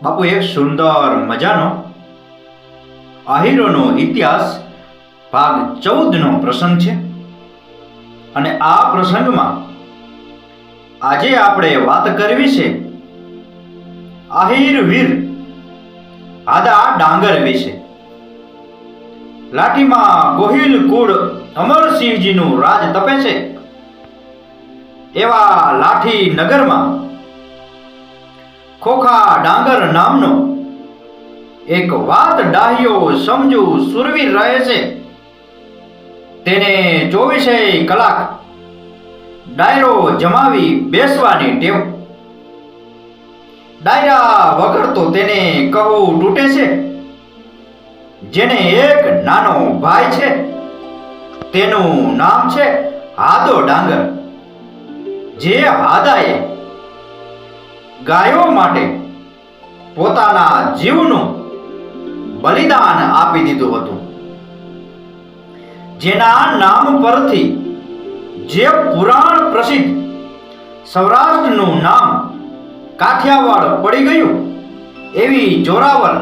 બાપુ એક સુંદર મજાનો આહીરોનો ઇતિહાસ ભાગ 14નો પ્રસંગ છે અને આ પ્રસંગમાં આજે આપણે વાત કરવી છે આહીર વીર આદા ડાંગર વિશે. લાઠીમાં ગોહિલ કુળ અમરસિંહજીનું રાજ તપે છે. એવા લાઠી નગરમાં ખોખા ડાંગર નામનો એક વાત ડાહ્યો સમજુ સુરવીર રહે છે. તેને 24 કલાક ડાયરો જમાવી બેસવાની ટેવ. ડાયરા વગર તો તેને કહું તૂટે છે. જેને એક નાનો ભાઈ છે તેનું નામ છે હાદો ડાંગર. જે હાદાએ ગાયો માટે પોતાના જીવનું બલિદાન આપી દીધું હતું. જેના નામ પરથી જે પુરાણ પ્રસિદ્ધ સૌરાષ્ટ્રનું નામ કાઠિયાવાડ પડી ગયું, એવી જોરાવર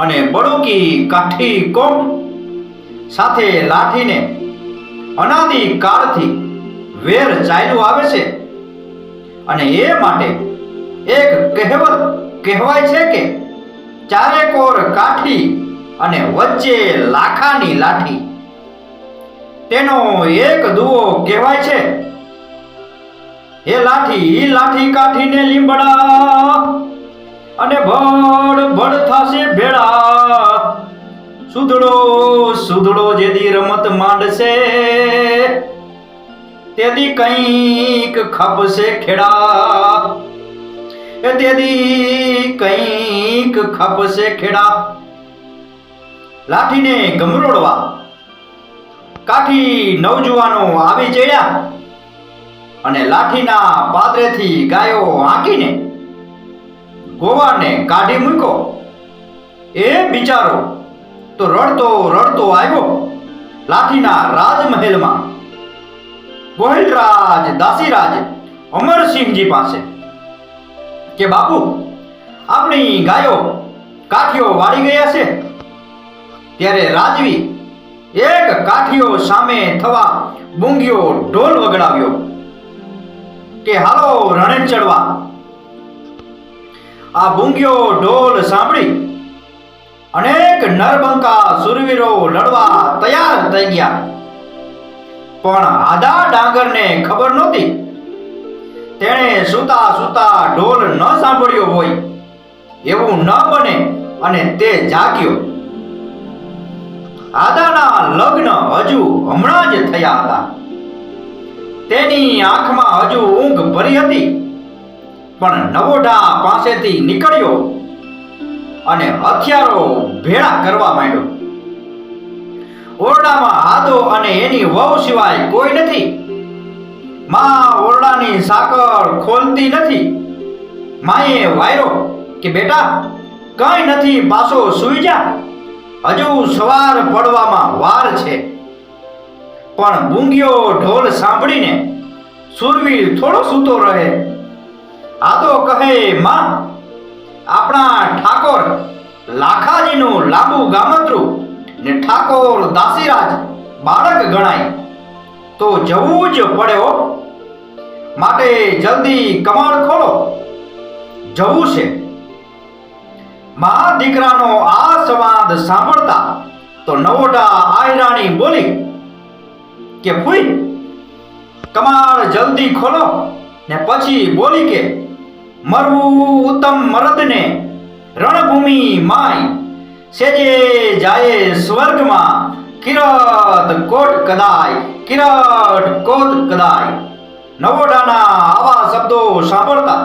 અને બડોકી કાઠી કોમ સાથે લાઠીને અનાદિ કાળથી વેર ચાલ્યું આવે છે. અને એ માટે એક કહેવત કહેવાય છે કે ચારે કોર કાઠી અને વચ્ચે લાખાની લાઠી. તેનો એક દુઓ કહેવાય છે, હે લાઠી લાઠી કાઠીને લીંબડા અને ભડ ભડ થાશે ભેળા. સુધડો સુધડો જેદી રમત માંડશે તેદી કંઈક ખપશે ખેડા. તેદી કંઈક ખપશે ખેડા. લાઠીને ગમરોડવા કાઠી નવજુવાનો આવી ચડ્યા અને લાઠીના પાદરેથી ગાયો હાંકીને ગોવાને કાઢી મૂક્યો. એ બિચારો તો રડતો રડતો આવ્યો લાઠીના રાજમહેલમાં ગોહિલરાજ દાસીરાજ અમરસિંહજી પાસે કે બાપુ, આપણી ગાયો કાઠીઓ વાળી ગયા છે. ત્યારે રાજવી એક કાઠીઓ સામે થવા બુંગીઓ ઢોલ વગડાવ્યો કે હાલો રણે ચડવા. આ બુંગીઓ ઢોલ સાંભળી અનેક નરબંકા સુરવીરો લડવા તૈયાર થઈ ગયા. પણ આદા ડાંગરને ખબર નહોતી. તેણે સૂતા સૂતા ઢોલ ન સાંભળ્યો હોય એવું ન બને અને તે જાગ્યો. આદાના લગ્ન હજુ હમણાં જ થયા હતા. તેની આંખમાં હજુ ઊંઘ ભરી હતી. પણ નવોઢા પાસેથી નીકળ્યો અને હથિયારો ભેળા કરવા માંડ્યો. ઓરડામાં હાદો અને એની વહુ સિવાય કોઈ નથી. માં ઓરડાની સાકળ ખોલતી નથી. માએ વાયરો કે બેટા કઈ નથી, પાછો સૂઈ જા, હજુ સવાર પડવામાં વાર છે. પણ બુંગીઓ ઢોલ સાંભળીને સુરવીર થોડો સૂતો રહે. આદો કહે, માં આપણા ઠાકોર લાખાજીનું લાંબુ ગામત્રું ને ઠાકોર દાસીરાજ બાળક ગણાય તો જવું જ પડ્યો. માટે જલ્દી કમાડ ખોલો, જવું છે. મા દીકરાનો આ સંવાદ સાંભળતા તો નવોઢા આયરાણી બોલી કે ફૂઈ, કમાડ જલ્દી ખોલો. ને પછી બોલી કે મરવું ઉત્તમ મરદને રણભૂમિ માય, સેજે જાય સ્વર્ગમાં કિરત કોટ કદાય, કિરટ કોટ કદાય. નવોઢાના આવા શબ્દો સાંભળતા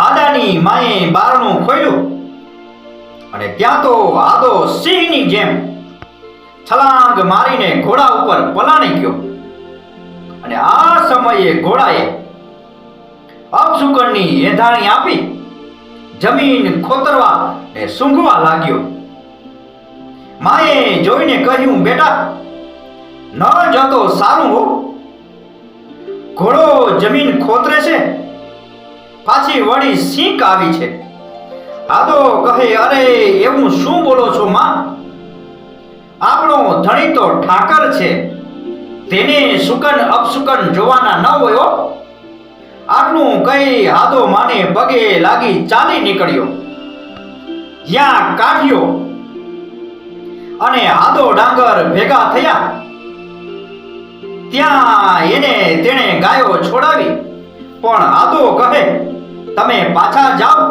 આદાની માએ બારણું ખોલ્યું અને ત્યાં તો આદો સિંહની જેમ છલાંગ મારીને ઘોડા ઉપર પલાણી ગયો. અને આ સમયે ઘોડાએ અપશુકનની એંધાણી આપી જમીન ખોતરવા ને સૂંઘવા લાગ્યો. માએ જોઈને કહ્યું, બેટા ન જતો સારું હો. ઘોડો જમીન ખોતરે છે પાછી વળી છીંક આવી છે. આદો કહે, અરે એવું શું બોલો છો માં? આપણો ધણી તો ઠાકર છે, તેને સુકન અપસુકન જોવાના ન હોય. આટલું કઈ આદો માને પગે લાગી ચાલી નીકળ્યો. જ્યાં કાઠિયો અને આદો ડાંગર ભેગા થયા ત્યાં એને તેણે ગાયો છોડાવી. પણ આદો કહે, તમે પાછા જાઓ,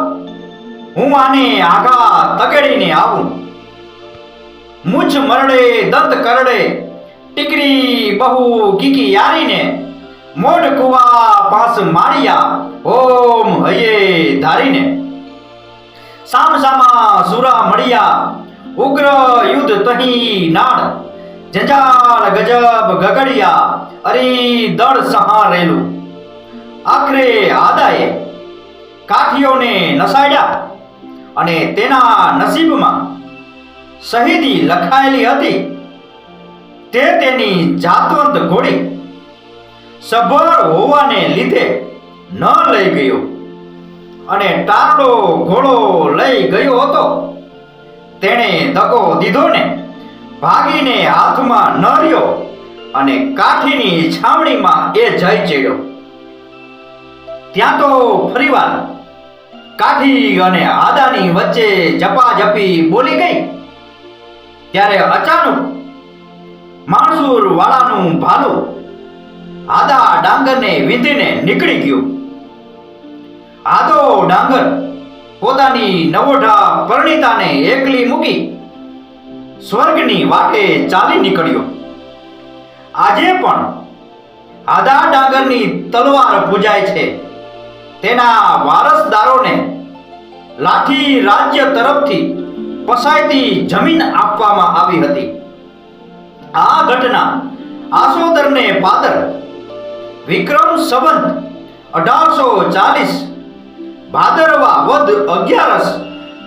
હું આને આઘા તગેડીને આવું. મૂછ મરડે દંત કરડે ટીકરી બહુ કીકી યારીને મોઢ કુવા પાસ માળિયા ઓમ હયે ધારીને. સામસામા સુરા મળ્યા ઉગ્ર યુદ્ધ તહી નાળ જંજાળ ગજબ ગગડિયા અરી દળ સહારેલું. આખરે આદાએ કાઠીઓને નસાડ્યા અને તેના નસીબમાં શહીદી લખાયેલી હતી તે તેની જાતવંત ઘોડી સભર હોવાને લીધે ન લઈ ગયો અને ટારડો ઘોડો લઈ ગયો હતો. તેણે દગો દીધો ને ભાગીને હાથમાં ન રહ્યો અને કાઠીની છાવણીમાં એ જઈ ચડ્યો. ત્યાં તો ફરીવાર કાઠી અને આદાની વચ્ચે ઝપાઝપી બોલી ગઈ. ત્યારે અચાનક માણસુર વાળાનું ભાલું આદા ડાંગરને વીંધીને નીકળી ગયું. આદો ડાંગર પોતાની નવોઢા પરણિતાને એકલી મૂકી સ્વર્ગની વાટે ચાલી નીકળ્યો. આજે પણ આદા ડાંગરની તલવાર પૂજાય છે. તેના વારસદારોને લાઠી રાજ્ય તરફથી પસાયતી જમીન આપવામાં આવી હતી. આ ઘટના આસોદરને પાદર વિક્રમ સંવત 1840 ભાદરવા વદ 11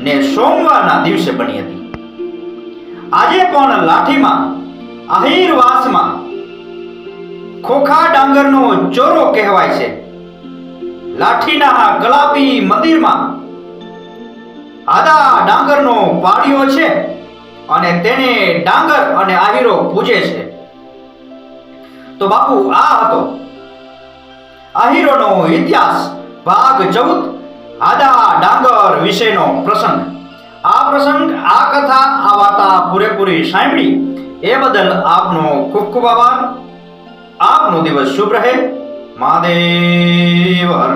ને સોમવારના દિવસે બની હતી. આજે પણ લાઠીમાં આહિરવાસમાં ખોખા ડાંગરનો ચોરો કહેવાય છે. લાઠીના ગલાપી મંદિરમાં આદા ડાંગરનો પાળિયો છે અને તેને ડાંગર અને આહીરો પૂજે છે. તો બાપુ, આ હતો આહીરોનો ઇતિહાસ ભાગ 14 આદા ડાંગર વિશેનો પ્રસંગ. આ કથા આ વાર્તા પૂરેપૂરી સાંભળી એ બદલ આપનો ખૂબ ખૂબ આભાર. આપનો દિવસ શુભ રહે. મહાદેવ હર.